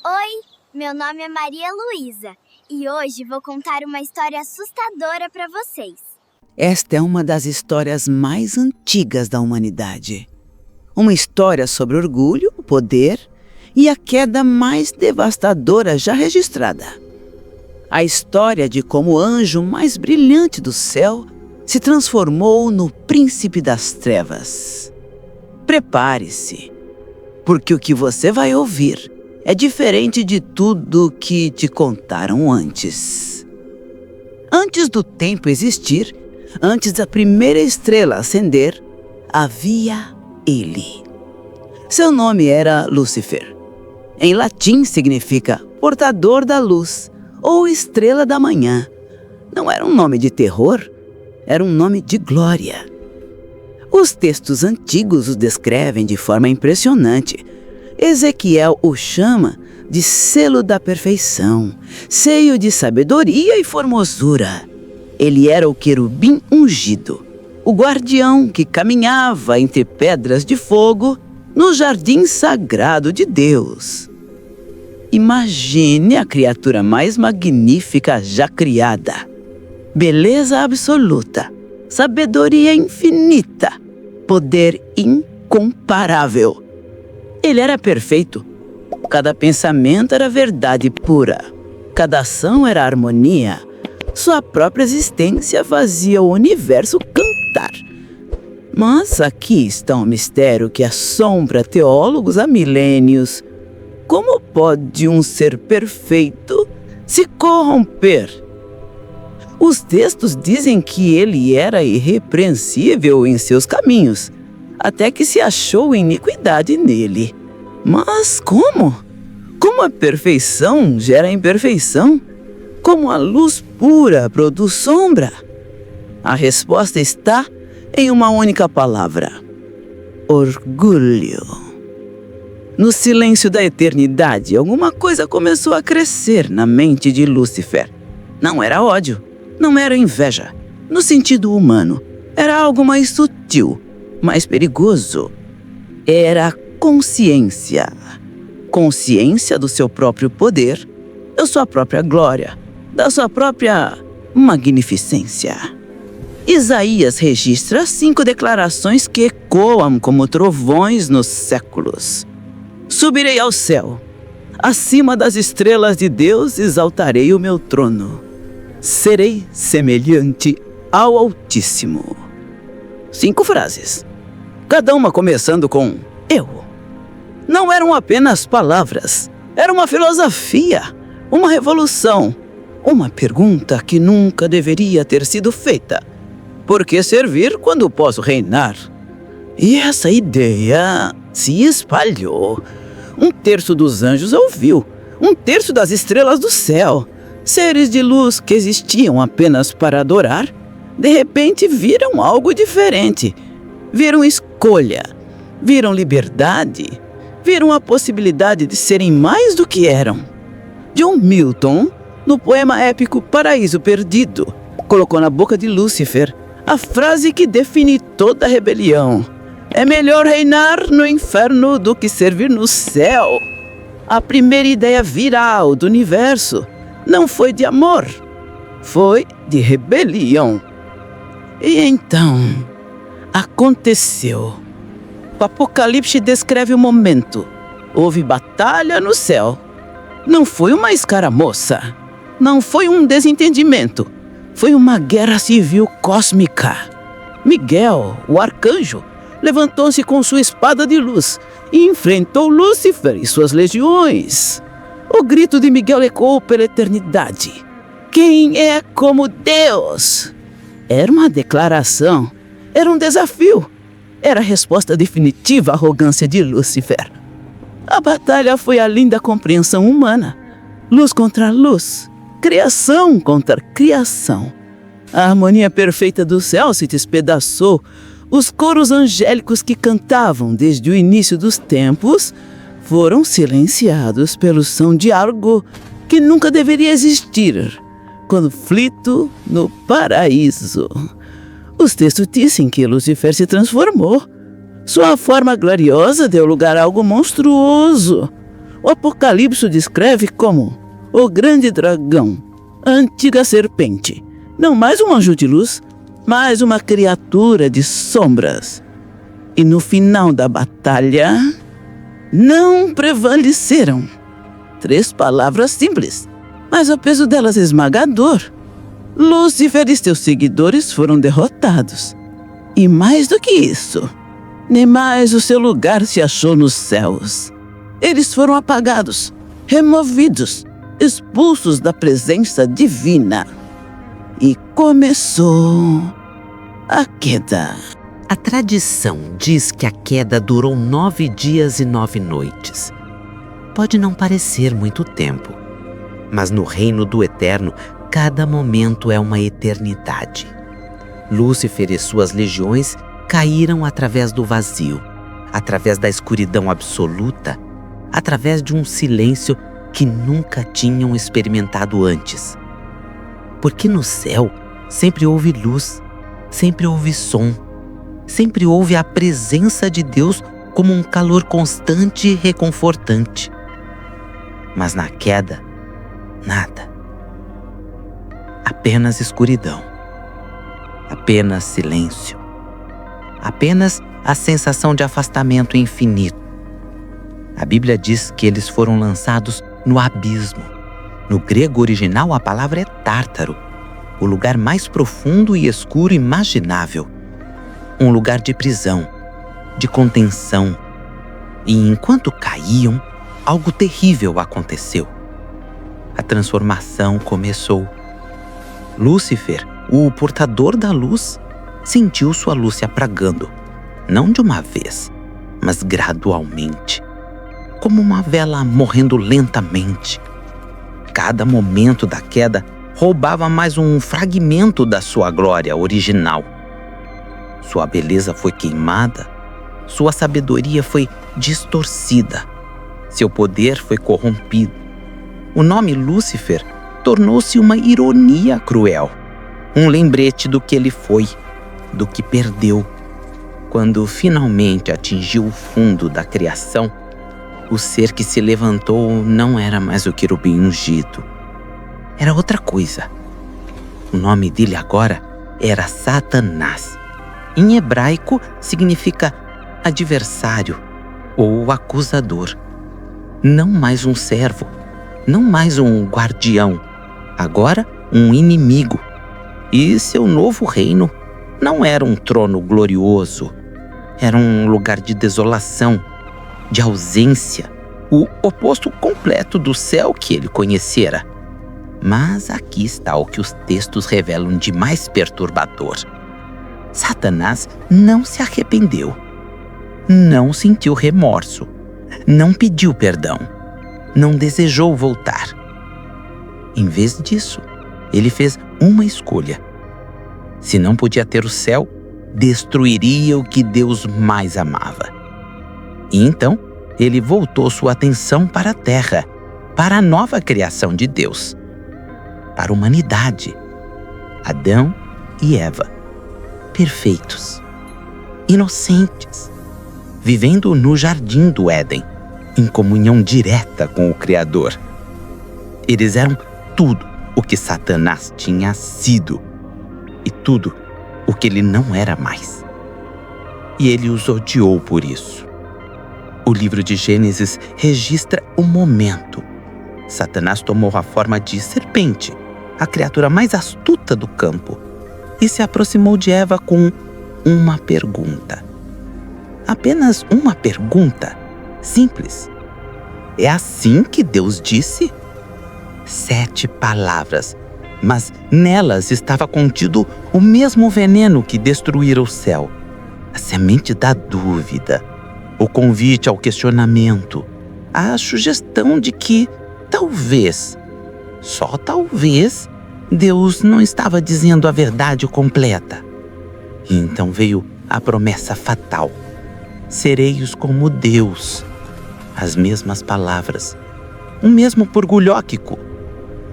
Oi, meu nome é Maria Luísa e hoje vou contar uma história assustadora para vocês. Esta é uma das histórias mais antigas da humanidade. Uma história sobre orgulho, poder e a queda mais devastadora já registrada. A história de como o anjo mais brilhante do céu se transformou no príncipe das trevas. Prepare-se, porque o que você vai ouvir é diferente de tudo que te contaram antes. Antes do tempo existir, antes da primeira estrela acender, havia ele. Seu nome era Lúcifer. Em latim significa portador da luz ou estrela da manhã. Não era um nome de terror, era um nome de glória. Os textos antigos o descrevem de forma impressionante. Ezequiel o chama de selo da perfeição, cheio de sabedoria e formosura. Ele era o querubim ungido, o guardião que caminhava entre pedras de fogo no jardim sagrado de Deus. Imagine a criatura mais magnífica já criada. Beleza absoluta, sabedoria infinita, poder incomparável. Ele era perfeito. Cada pensamento era verdade pura. Cada ação era harmonia. Sua própria existência fazia o universo cantar. Mas aqui está um mistério que assombra teólogos há milênios. Como pode um ser perfeito se corromper? Os textos dizem que ele era irrepreensível em seus caminhos, até que se achou iniquidade nele. Mas como? Como a perfeição gera imperfeição? Como a luz pura produz sombra? A resposta está em uma única palavra: orgulho. No silêncio da eternidade, alguma coisa começou a crescer na mente de Lúcifer. Não era ódio, não era inveja. No sentido humano, era algo mais sutil, mais perigoso. Era consciência. Consciência do seu próprio poder, da sua própria glória, da sua própria magnificência. Isaías registra 5 declarações que ecoam como trovões nos séculos. Subirei ao céu. Acima das estrelas de Deus exaltarei o meu trono. Serei semelhante ao Altíssimo. 5 frases. Cada uma começando com eu. Não eram apenas palavras. Era uma filosofia, uma revolução, uma pergunta que nunca deveria ter sido feita. Por que servir quando posso reinar? E essa ideia se espalhou. 1/3 dos anjos ouviu, 1/3 das estrelas do céu. Seres de luz que existiam apenas para adorar, de repente viram algo diferente. Viram escolha, viram liberdade, viram a possibilidade de serem mais do que eram. John Milton, no poema épico Paraíso Perdido, colocou na boca de Lúcifer a frase que define toda a rebelião: é melhor reinar no inferno do que servir no céu. A primeira ideia viral do universo não foi de amor, foi de rebelião. E então, aconteceu. O Apocalipse descreve o momento. Houve batalha no céu. Não foi uma escaramuça. Não foi um desentendimento. Foi uma guerra civil cósmica. Miguel, o arcanjo, levantou-se com sua espada de luz e enfrentou Lúcifer e suas legiões. O grito de Miguel ecoou pela eternidade: quem é como Deus? Era uma declaração, era um desafio, era a resposta definitiva à arrogância de Lúcifer. A batalha foi além da compreensão humana. Luz contra luz, criação contra criação. A harmonia perfeita do céu se despedaçou. Os coros angélicos que cantavam desde o início dos tempos foram silenciados pelo som de algo que nunca deveria existir: conflito no paraíso. Os textos dizem que Lúcifer se transformou. Sua forma gloriosa deu lugar a algo monstruoso. o Apocalipse o descreve como o grande dragão, a antiga serpente. Não mais um anjo de luz, mas uma criatura de sombras. E no final da batalha, não prevaleceram. 3 palavras simples, mas o peso delas é esmagador. Lúcifer e seus seguidores foram derrotados. E mais do que isso, nem mais o seu lugar se achou nos céus. Eles foram apagados, removidos, expulsos da presença divina. E começou a queda. A tradição diz que a queda durou 9 dias e 9 noites. Pode não parecer muito tempo, mas no reino do Eterno, cada momento é uma eternidade. Lúcifer e suas legiões caíram através do vazio, através da escuridão absoluta, através de um silêncio que nunca tinham experimentado antes. Porque no céu sempre houve luz, sempre houve som, sempre houve a presença de Deus como um calor constante e reconfortante. Mas na queda, nada. Apenas escuridão. Apenas silêncio. Apenas a sensação de afastamento infinito. A Bíblia diz que eles foram lançados no abismo. No grego original, a palavra é tártaro, o lugar mais profundo e escuro imaginável. Um lugar de prisão, de contenção. E enquanto caíam, algo terrível aconteceu. A transformação começou. Lúcifer, o portador da luz, sentiu sua luz se apagando, não de uma vez, mas gradualmente, como uma vela morrendo lentamente. Cada momento da queda roubava mais um fragmento da sua glória original. Sua beleza foi queimada, sua sabedoria foi distorcida, seu poder foi corrompido. O nome Lúcifer tornou-se uma ironia cruel, um lembrete do que ele foi, do que perdeu. Quando finalmente atingiu o fundo da criação, o ser que se levantou não era mais o querubim ungido. Era outra coisa. O nome dele agora era Satanás. Em hebraico significa adversário ou acusador. Não mais um servo, não mais um guardião, agora um inimigo. E seu novo reino não era um trono glorioso, era um lugar de desolação, de ausência, o oposto completo do céu que ele conhecera. Mas aqui está o que os textos revelam de mais perturbador. Satanás não se arrependeu, não sentiu remorso, não pediu perdão, não desejou voltar. Em vez disso, ele fez uma escolha. Se não podia ter o céu, destruiria o que Deus mais amava. E então, ele voltou sua atenção para a terra, para a nova criação de Deus, para a humanidade. Adão e Eva, perfeitos, inocentes, vivendo no jardim do Éden, em comunhão direta com o Criador. Eles eram tudo o que Satanás tinha sido e tudo o que ele não era mais. E ele os odiou por isso. O livro de Gênesis registra o momento. Satanás tomou a forma de serpente, a criatura mais astuta do campo, e se aproximou de Eva com uma pergunta. Apenas uma pergunta, simples. É assim que Deus disse? 7 palavras, mas nelas estava contido o mesmo veneno que destruíra o céu. A semente da dúvida, o convite ao questionamento, a sugestão de que talvez, só talvez, Deus não estava dizendo a verdade completa. E então veio a promessa fatal. Sereis como Deus. As mesmas palavras, o mesmo porgulhóquico,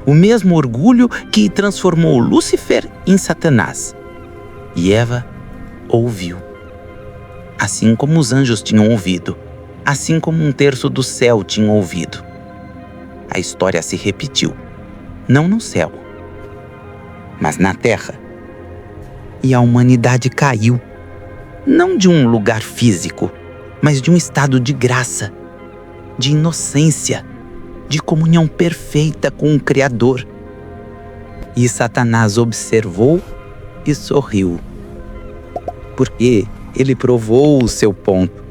o mesmo orgulho que transformou Lúcifer em Satanás. E Eva ouviu. Assim como os anjos tinham ouvido, assim como um terço do céu tinha ouvido. a história se repetiu. Não no céu, mas na terra. E a humanidade caiu, não de um lugar físico, mas de um estado de graça, de inocência, de comunhão perfeita com o Criador. E Satanás observou e sorriu, porque ele provou o seu ponto.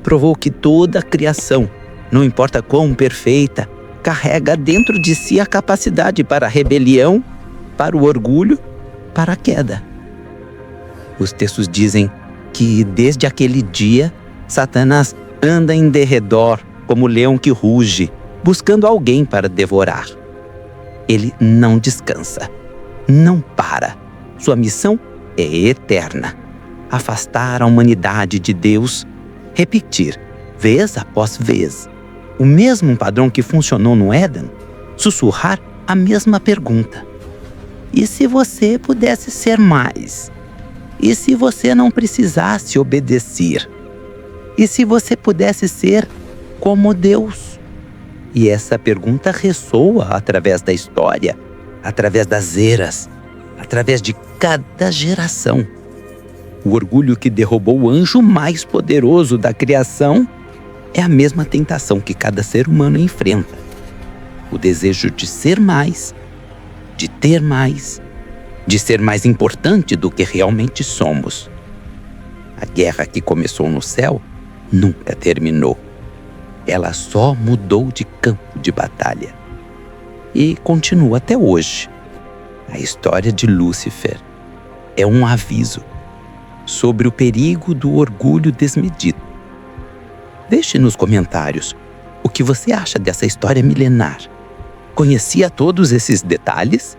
Provou que toda a criação, não importa quão perfeita, carrega dentro de si a capacidade para a rebelião, para o orgulho, para a queda. Os textos dizem que desde aquele dia, Satanás anda em derredor como leão que ruge, buscando alguém para devorar. Ele não descansa, não para. Sua missão é eterna: afastar a humanidade de Deus, repetir, vez após vez, o mesmo padrão que funcionou no Éden, sussurrar a mesma pergunta. E se você pudesse ser mais? E se você não precisasse obedecer? E se você pudesse ser como Deus? E essa pergunta ressoa através da história, através das eras, através de cada geração. O orgulho que derrubou o anjo mais poderoso da criação é a mesma tentação que cada ser humano enfrenta. O desejo de ser mais, de ter mais, de ser mais importante do que realmente somos. A guerra que começou no céu nunca terminou. Ela só mudou de campo de batalha. E continua até hoje. A história de Lúcifer é um aviso sobre o perigo do orgulho desmedido. Deixe nos comentários o que você acha dessa história milenar. Conhecia todos esses detalhes?